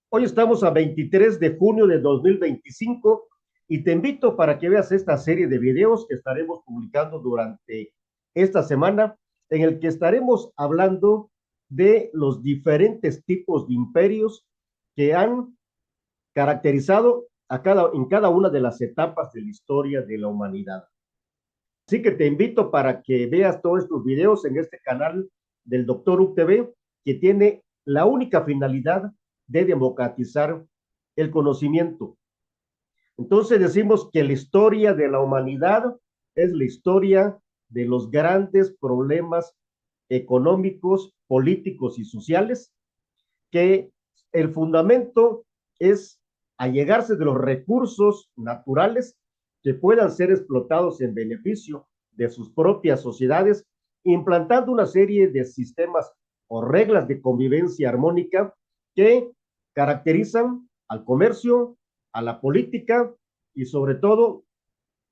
Hoy estamos a 23 de junio de 2025 y te invito para que veas esta serie de videos que estaremos publicando durante esta semana, en el que estaremos hablando de los diferentes tipos de imperios que han caracterizado en cada una de las etapas de la historia de la humanidad. Así que te invito para que veas todos estos videos en este canal del Dr. UTV, que tiene la única finalidad de democratizar el conocimiento. Entonces decimos que la historia de la humanidad es la historia de los grandes problemas económicos, políticos y sociales, que el fundamento es allegarse de los recursos naturales que puedan ser explotados en beneficio de sus propias sociedades, implantando una serie de sistemas o reglas de convivencia armónica que caracterizan al comercio, a la política y sobre todo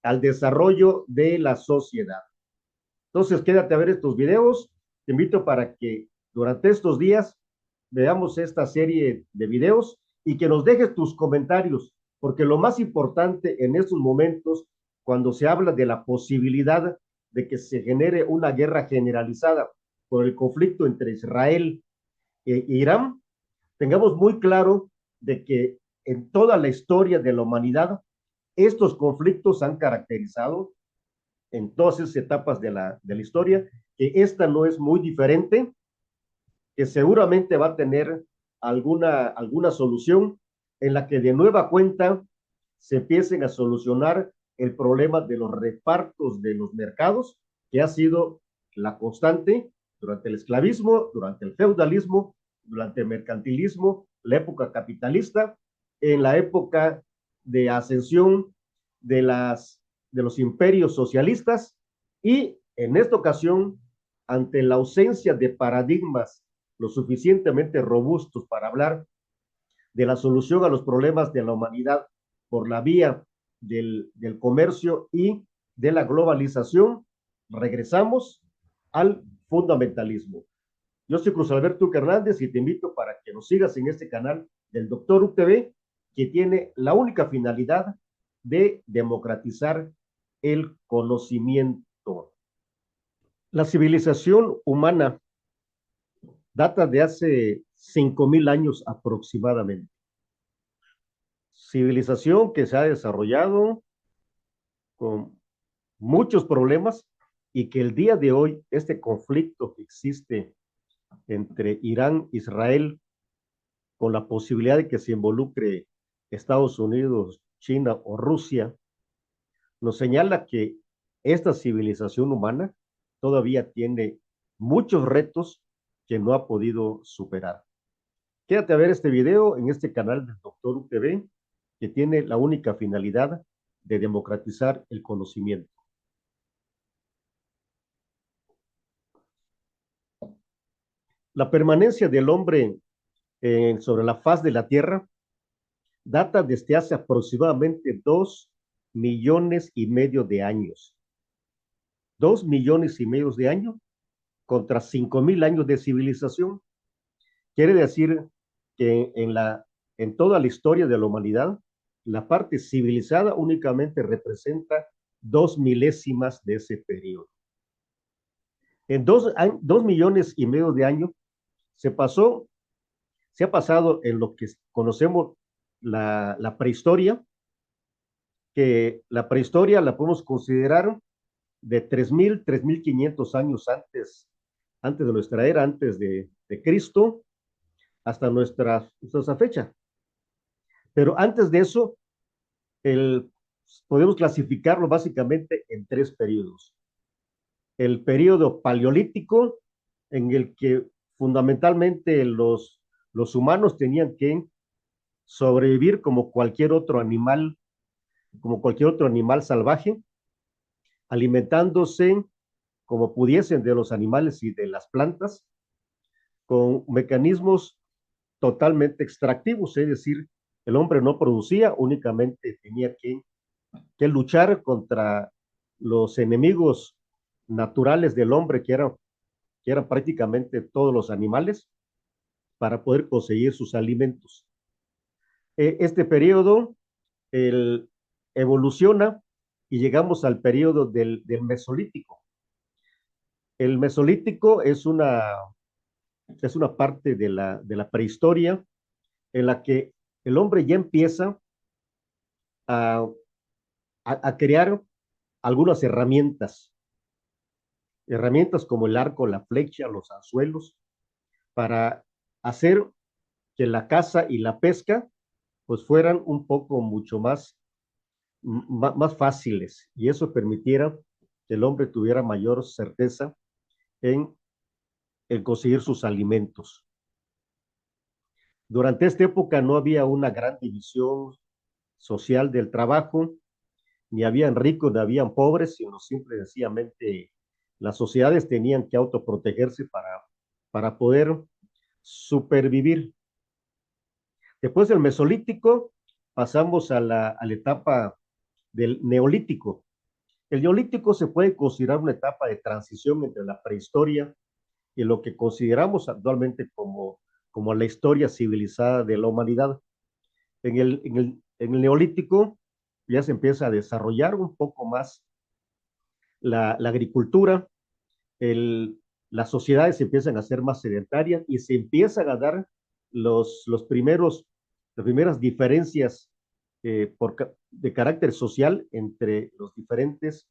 al desarrollo de la sociedad. Entonces, quédate a ver estos videos. Te invito para que durante estos días veamos esta serie de videos y que nos dejes tus comentarios, porque lo más importante en estos momentos, cuando se habla de la posibilidad de que se genere una guerra generalizada por el conflicto entre Israel e Irán, tengamos muy claro de que en toda la historia de la humanidad, estos conflictos han caracterizado en todas esas etapas de la historia, que esta no es muy diferente, que seguramente va a tener alguna solución en la que de nueva cuenta se empiecen a solucionar el problema de los repartos de los mercados, que ha sido la constante durante el esclavismo, durante el feudalismo, durante el mercantilismo, la época capitalista, en la época de ascensión de, de los imperios socialistas y en esta ocasión, ante la ausencia de paradigmas lo suficientemente robustos para hablar de la solución a los problemas de la humanidad por la vía del comercio y de la globalización, regresamos al fundamentalismo. Yo soy Cruz Alberto Hernández y te invito para que nos sigas en este canal del Dr. UTV, que tiene la única finalidad de democratizar el conocimiento. La civilización humana data de hace 5.000 años aproximadamente. Civilización que se ha desarrollado con muchos problemas y que el día de hoy este conflicto que existe entre Irán e Israel, con la posibilidad de que se involucre Estados Unidos, China o Rusia, nos señala que esta civilización humana todavía tiene muchos retos que no ha podido superar. Quédate a ver este video en este canal del Dr. UTV, que tiene la única finalidad de democratizar el conocimiento. La permanencia del hombre sobre la faz de la Tierra data desde hace aproximadamente 2,5 millones de años. 2,5 millones de años contra 5.000 años de civilización. Quiere decir que en toda la historia de la humanidad, la parte civilizada únicamente representa 2 milésimas de ese periodo. En 2,5 millones de años se pasó, se ha pasado en lo que conocemos la prehistoria, que la prehistoria la podemos considerar de 3.000, 3.500 años antes de nuestra era, antes de Cristo, hasta nuestra fecha. Pero antes de eso, el, podemos clasificarlo básicamente en tres periodos. El periodo paleolítico, en el que fundamentalmente los humanos tenían que sobrevivir como cualquier otro animal salvaje, alimentándose como pudiesen de los animales y de las plantas, con mecanismos totalmente extractivos, es decir, el hombre no producía, únicamente tenía que luchar contra los enemigos naturales del hombre, que eran prácticamente todos los animales, para poder conseguir sus alimentos. Este periodo el, evoluciona y llegamos al periodo del Mesolítico. El Mesolítico es una parte de la prehistoria en la que el hombre ya empieza a, a crear algunas herramientas como el arco, la flecha, los anzuelos, para hacer que la caza y la pesca pues fueran un poco mucho más fáciles y eso permitiera que el hombre tuviera mayor certeza en, en conseguir sus alimentos. Durante esta época no había una gran división social del trabajo, ni habían ricos ni habían pobres, sino simple y sencillamente las sociedades tenían que autoprotegerse para poder supervivir. Después del Mesolítico pasamos a la etapa del Neolítico. El Neolítico se puede considerar una etapa de transición entre la prehistoria y lo que consideramos actualmente como la historia civilizada de la humanidad. En el Neolítico ya se empieza a desarrollar un poco más la agricultura, el, las sociedades se empiezan a ser más sedentarias y se empiezan a dar los primeros, las primeras diferencias de carácter social entre los diferentes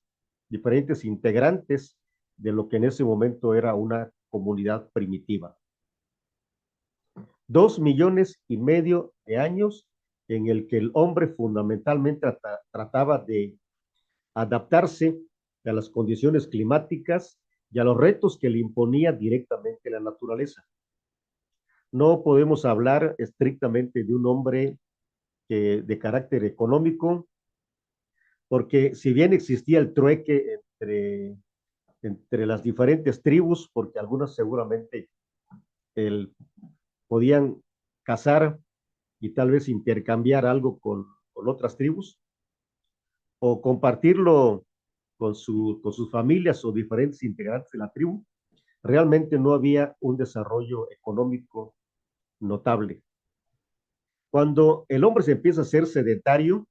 integrantes de lo que en ese momento era una comunidad primitiva. 2,5 millones de años en el que el hombre fundamentalmente trataba de adaptarse a las condiciones climáticas y a los retos que le imponía directamente la naturaleza. No podemos hablar estrictamente de un hombre de carácter económico, porque si bien existía el trueque entre las diferentes tribus, porque algunas seguramente el, podían cazar y tal vez intercambiar algo con otras tribus, o compartirlo con sus familias o diferentes integrantes de la tribu, realmente no había un desarrollo económico notable. Cuando el hombre se empieza a ser sedentario,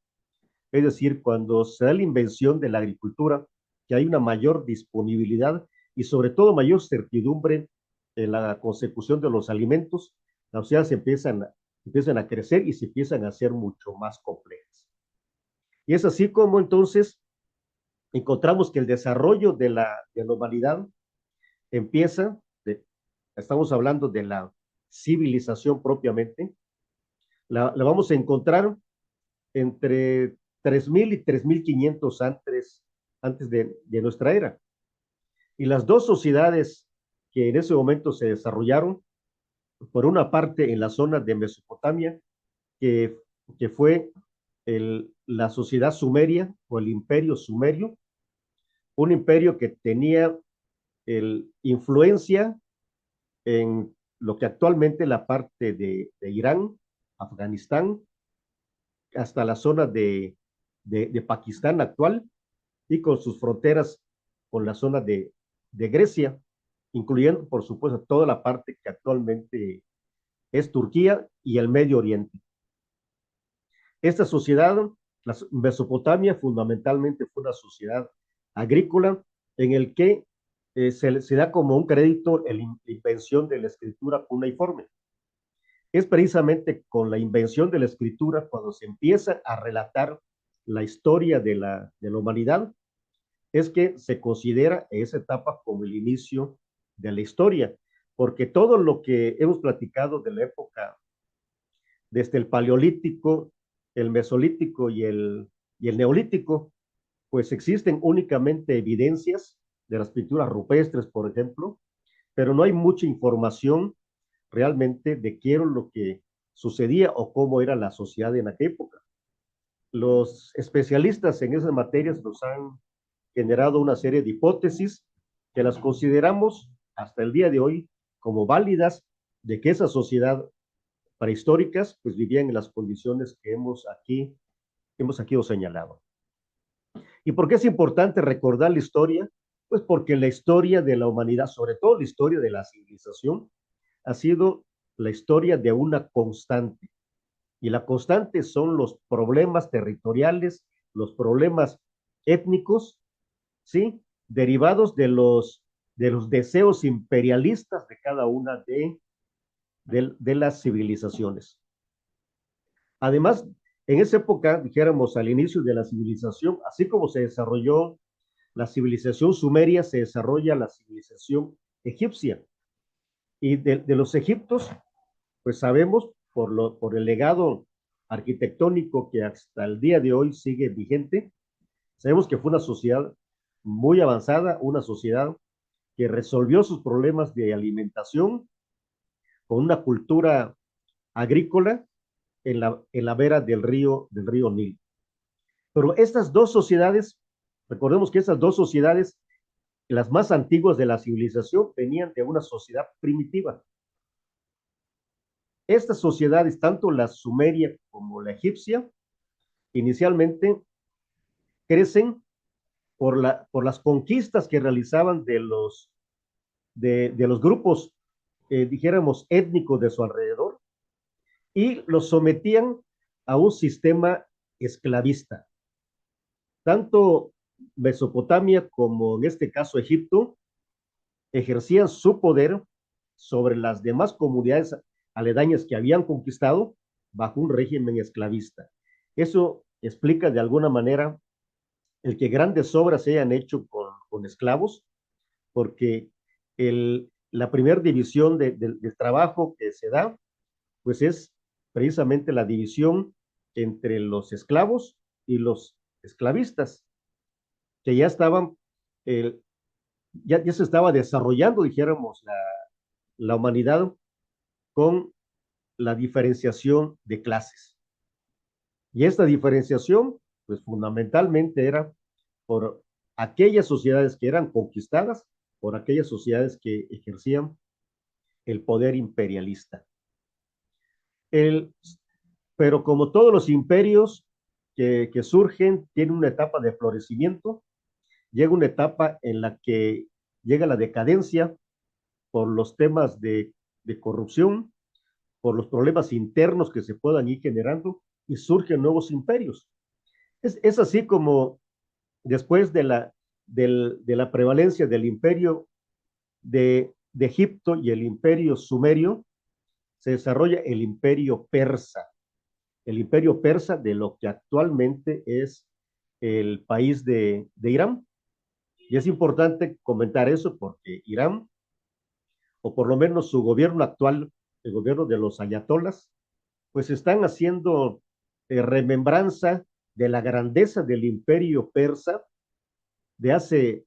es decir, cuando se da la invención de la agricultura, que hay una mayor disponibilidad y sobre todo mayor certidumbre en la consecución de los alimentos, las sociedades empiezan a crecer y se empiezan a ser mucho más complejas. Y es así como entonces encontramos que el desarrollo de la humanidad empieza, estamos hablando de la civilización propiamente, la vamos a encontrar entre 3,000 y 3,500 antes de nuestra era. Y las dos sociedades que en ese momento se desarrollaron, por una parte en la zona de Mesopotamia, que, que fue la sociedad sumeria o el imperio sumerio, un imperio que tenía influencia en lo que actualmente es la parte de Irán, Afganistán, hasta la zona de Pakistán actual y con sus fronteras con la zona de Grecia, incluyendo, por supuesto, toda la parte que actualmente es Turquía y el Medio Oriente. Esta sociedad, la Mesopotamia, fundamentalmente fue una sociedad agrícola en el que se da como un crédito la invención de la escritura cuneiforme. Es precisamente con la invención de la escritura cuando se empieza a relatar la historia de la humanidad, es que se considera esa etapa como el inicio de la historia, porque todo lo que hemos platicado de la época, desde el paleolítico, el mesolítico y el neolítico, pues existen únicamente evidencias de las pinturas rupestres, por ejemplo, pero no hay mucha información realmente de qué era lo que sucedía o cómo era la sociedad en aquella época. Los especialistas en esas materias nos han generado una serie de hipótesis que las consideramos hasta el día de hoy como válidas de que esa sociedad prehistóricas pues vivían en las condiciones que hemos aquí señalado. ¿Y por qué es importante recordar la historia? Pues porque la historia de la humanidad, sobre todo la historia de la civilización, ha sido la historia de una constante. Y la constante son los problemas territoriales, los problemas étnicos, ¿sí? Derivados de los deseos imperialistas de cada una de las civilizaciones. Además, en esa época, dijéramos al inicio de la civilización, así como se desarrolló la civilización sumeria, se desarrolla la civilización egipcia. Y de los egiptos, pues sabemos por el legado arquitectónico que hasta el día de hoy sigue vigente, sabemos que fue una sociedad muy avanzada, una sociedad que resolvió sus problemas de alimentación con una cultura agrícola en la vera del río Nilo. Pero estas dos sociedades, recordemos que estas dos sociedades, las más antiguas de la civilización, venían de una sociedad primitiva. Estas sociedades, tanto la sumeria como la egipcia, inicialmente crecen por las conquistas que realizaban de los grupos, dijéramos, étnicos de su alrededor, y los sometían a un sistema esclavista. Tanto Mesopotamia como en este caso Egipto ejercían su poder sobre las demás comunidades aledañas que habían conquistado bajo un régimen esclavista. Eso explica de alguna manera el que grandes obras se hayan hecho con esclavos, porque la primera división del trabajo que se da, pues es precisamente la división entre los esclavos y los esclavistas, que ya estaban, ya se estaba desarrollando, dijéramos, la humanidad con la diferenciación de clases. Y esta diferenciación, pues fundamentalmente era por aquellas sociedades que eran conquistadas, por aquellas sociedades que ejercían el poder imperialista. El, pero como todos los imperios que surgen, tienen una etapa de florecimiento, llega una etapa en la que llega la decadencia por los temas de corrupción, por los problemas internos que se puedan ir generando y surgen nuevos imperios. Es así como después de la prevalencia del imperio de Egipto y el imperio sumerio, se desarrolla el imperio persa de lo que actualmente es el país de Irán. Y es importante comentar eso porque Irán, o por lo menos su gobierno actual, el gobierno de los ayatolas, pues están haciendo remembranza de la grandeza del imperio persa de hace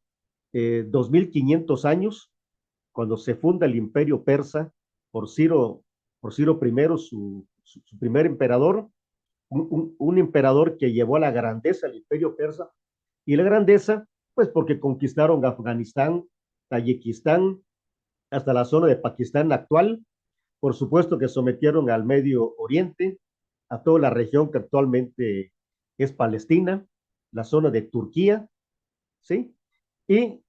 2500 años, cuando se funda el imperio persa por Ciro I, su primer emperador, un emperador que llevó a la grandeza al imperio persa, y la grandeza, pues porque conquistaron Afganistán, Tayikistán, hasta la zona de Pakistán actual, por supuesto que sometieron al Medio Oriente, a toda la región que actualmente es Palestina, la zona de Turquía, ¿sí? Y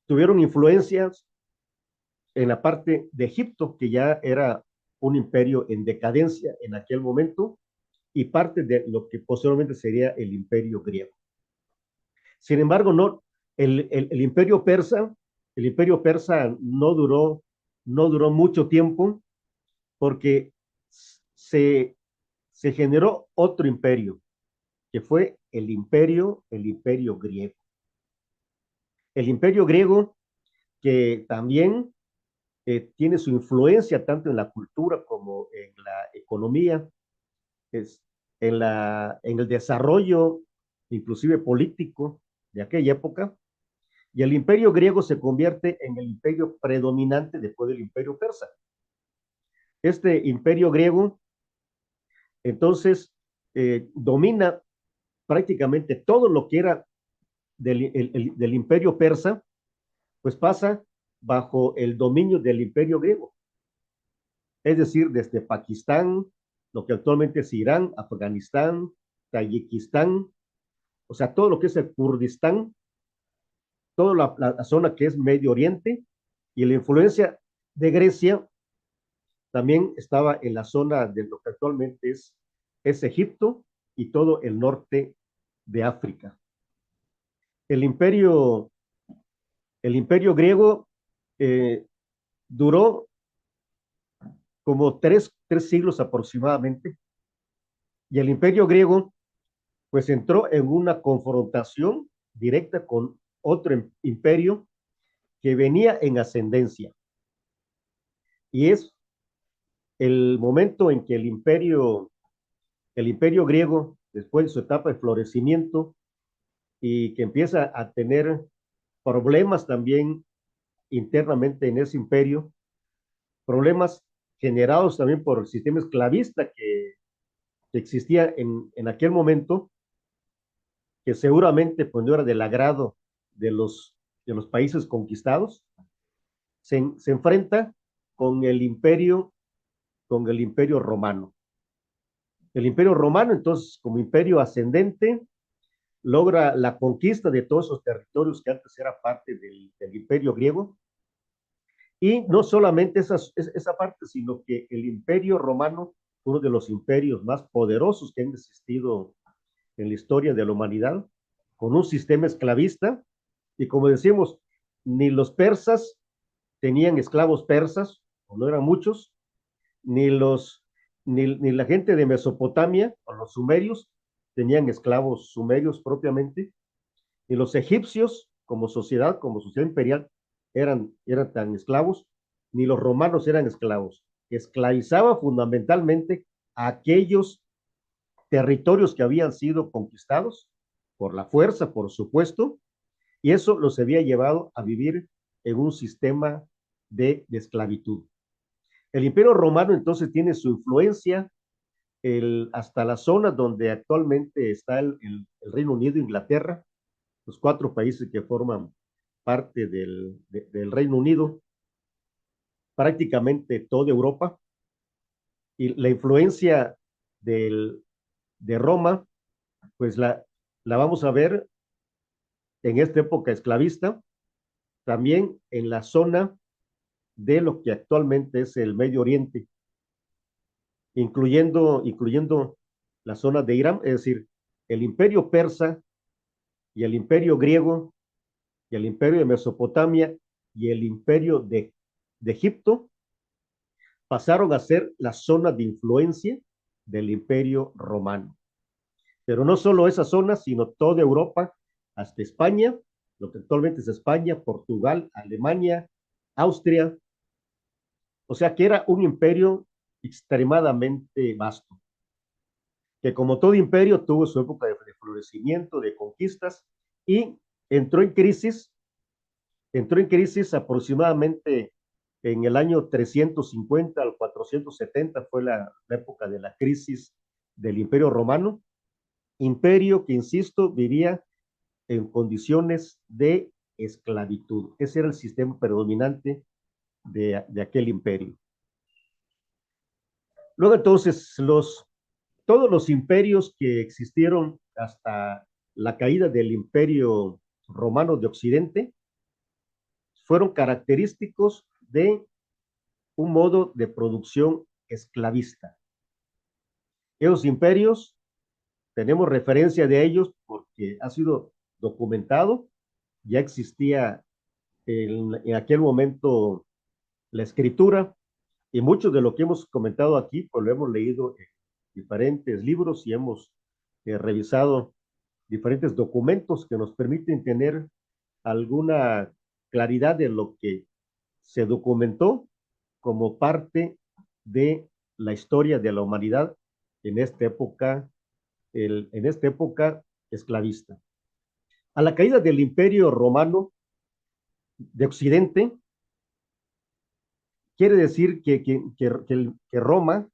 tuvieron influencias en la parte de Egipto, que ya era un imperio en decadencia en aquel momento, y parte de lo que posteriormente sería el imperio griego. Sin embargo, no, el imperio persa no duró mucho tiempo porque se, se generó otro imperio, que fue el imperio griego. El imperio griego que también tiene su influencia tanto en la cultura como en la economía, es, en el desarrollo inclusive político de aquella época, y el imperio griego se convierte en el imperio predominante después del imperio persa. Este imperio griego, entonces, domina prácticamente todo lo que era del imperio persa, pues pasa bajo el dominio del imperio griego. Es decir, desde Pakistán, lo que actualmente es Irán, Afganistán, Tayikistán, o sea, todo lo que es el Kurdistán, toda la zona que es Medio Oriente, y la influencia de Grecia también estaba en la zona de lo que actualmente es Egipto y todo el norte de África. El imperio, el imperio griego eh, duró como tres siglos aproximadamente, y el imperio griego pues entró en una confrontación directa con otro imperio que venía en ascendencia. Y es el momento en que el imperio griego, después de su etapa de florecimiento y que empieza a tener problemas también internamente en ese imperio, problemas generados también por el sistema esclavista que existía en aquel momento, que seguramente pues, no era del agrado de los países conquistados, se enfrenta con con el imperio romano. El imperio romano, entonces, como imperio ascendente, logra la conquista de todos esos territorios que antes era parte del imperio griego. Y no solamente esa parte, sino que el imperio romano, uno de los imperios más poderosos que han existido en la historia de la humanidad, con un sistema esclavista. Y como decimos, ni los persas tenían esclavos persas, o no eran muchos, ni, ni la gente de Mesopotamia, o los sumerios, tenían esclavos sumerios propiamente, ni los egipcios como sociedad imperial, eran tan esclavos, ni los romanos eran esclavos. Esclavizaba fundamentalmente a aquellos territorios que habían sido conquistados por la fuerza, por supuesto, y eso los había llevado a vivir en un sistema de esclavitud. El imperio romano entonces tiene su influencia hasta la zona donde actualmente está el Reino Unido, Inglaterra, los cuatro países que forman parte del Reino Unido, prácticamente toda Europa, y la influencia de Roma, pues la vamos a ver en esta época esclavista, también en la zona de lo que actualmente es el Medio Oriente, incluyendo la zona de Irán, es decir, el imperio persa y el imperio griego y el imperio de Mesopotamia y el imperio de Egipto pasaron a ser la zona de influencia del imperio romano. Pero no solo esa zona, sino toda Europa, hasta España, lo que actualmente es España, Portugal, Alemania, Austria. O sea que era un imperio extremadamente vasto, que como todo imperio tuvo su época de florecimiento, de conquistas, y entró en crisis, entró en crisis aproximadamente en el año 350 al 470, fue la época de la crisis del imperio romano, imperio que, insisto, vivía en condiciones de esclavitud. Ese era el sistema predominante de aquel imperio. Luego entonces, todos los imperios que existieron hasta la caída del imperio romano de Occidente fueron característicos de un modo de producción esclavista. Esos imperios, tenemos referencia de ellos porque ha sido documentado, ya existía en aquel momento la escritura, y mucho de lo que hemos comentado aquí, pues lo hemos leído en diferentes libros y hemos revisado diferentes documentos que nos permiten tener alguna claridad de lo que se documentó como parte de la historia de la humanidad en esta época, en esta época esclavista. A la caída del Imperio Romano de Occidente, quiere decir que Roma,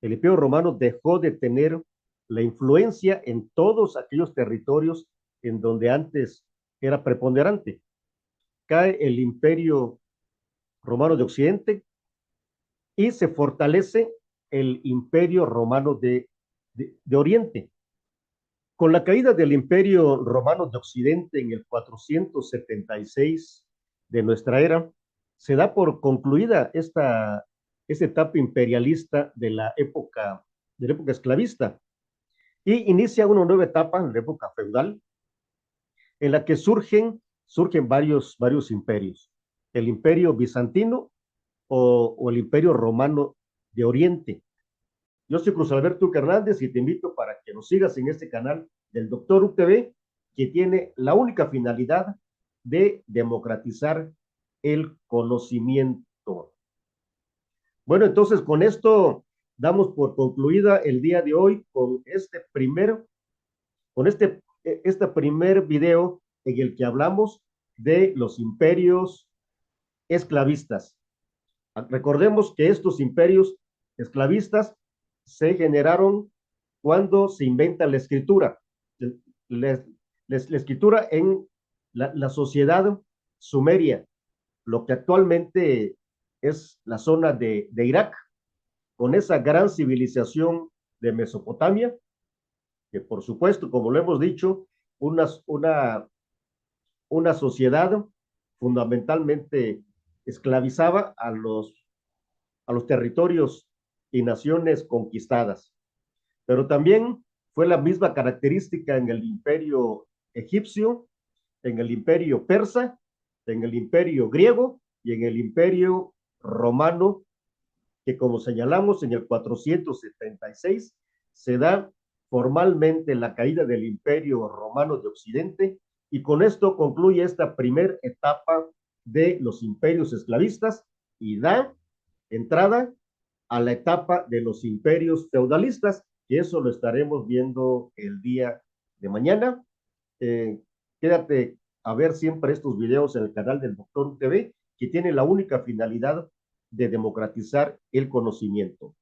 el Imperio Romano, dejó de tener la influencia en todos aquellos territorios en donde antes era preponderante. Cae el Imperio Romano de Occidente y se fortalece el Imperio Romano de Oriente. Con la caída del Imperio Romano de Occidente en el 476 de nuestra era, se da por concluida esa etapa imperialista de la época esclavista, y inicia una nueva etapa, la época feudal, en la que surgen varios imperios. El imperio bizantino o el imperio romano de Oriente. Yo soy Cruz Alberto Hernández y te invito para que nos sigas en este canal del Doctor UTV, que tiene la única finalidad de democratizar el conocimiento. Bueno, entonces con esto damos por concluida el día de hoy este primer video en el que hablamos de los imperios esclavistas. Recordemos que estos imperios esclavistas se generaron cuando se inventa la escritura. La, la escritura en la sociedad sumeria, lo que actualmente es la zona de Irak, con esa gran civilización de Mesopotamia, que por supuesto, como lo hemos dicho, una sociedad fundamentalmente esclavizaba a los territorios y naciones conquistadas. Pero también fue la misma característica en el imperio egipcio, en el imperio persa, en el imperio griego y en el imperio romano, que como señalamos en el 476 se da formalmente la caída del imperio romano de Occidente, y con esto concluye esta primera etapa de los imperios esclavistas y da entrada a la etapa de los imperios feudalistas, que eso lo estaremos viendo el día de mañana. Eh, Quédate a ver siempre estos videos en el canal del Doctor TV, que tiene la única finalidad de democratizar el conocimiento.